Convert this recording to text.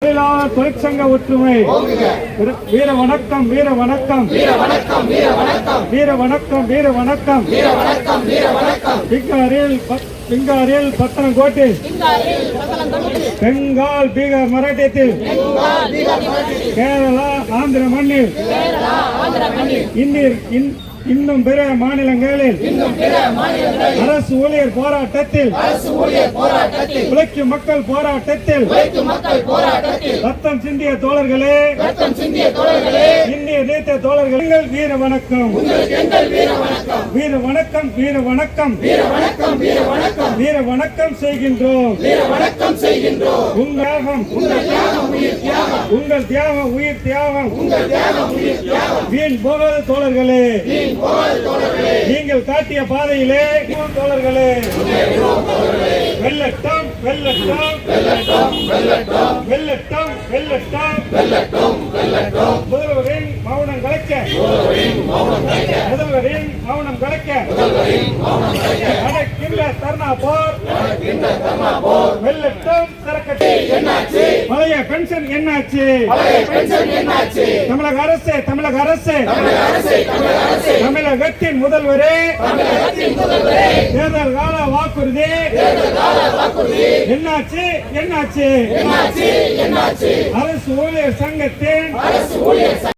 தொழிற்சங்க ஒற்றுமை. வீர வணக்கம், வீர வணக்கம், வீர வணக்கம், வீர வணக்கம், வீர வணக்கம், வீர வணக்கம், வீர வணக்கம், வீர வணக்கம். பிங்காரில் பத்தனங்கோட்டை, பெங்கால் பீகார் மராட்டியத்தில், கேரளா ஆந்திர மண்ணில், இன்னும் பிற மாநிலங்களில் அரசு ஊழியர் போராட்டத்தில், உழைக்கும் மக்கள் போராட்டத்தில் ரத்தம் சிந்திய தோழர்களே, இன்னிய நீத்த தோழர்களே, வீர வணக்கம், வீர வணக்கம், வீர வணக்கம், வீர வணக்கம் செய்கின்றோம். உங்கள் தியாகம் உயிர் தியாகம் வீண் போகாத தோழர்களே, நீங்கள் காட்டிய பாதையிலே தோழர்களே வெல்லட்டம், வெல்லட்டம், வெல்லட்டம், வெல்லட்டம், வெல்லட்டம், வெல்லட்டம், வெல்லட்டம். முதல்வரின் மௌனம் கலைக்க, முதல்வரின் மௌனம் கலைக்க, நடக்கின்ற தர்ணா போர் வெல்லட்டம் திறக்கட்டும். பழைய பென்ஷன் என்னாச்சு? தமிழக அரசு, தமிழக அரசு, தமிழகத்தின் முதல்வரே, தேர்தல் கால வாக்குறுதி என்னாச்சு? என்னாச்சு? அரசு ஊழியர் சங்கத்தின்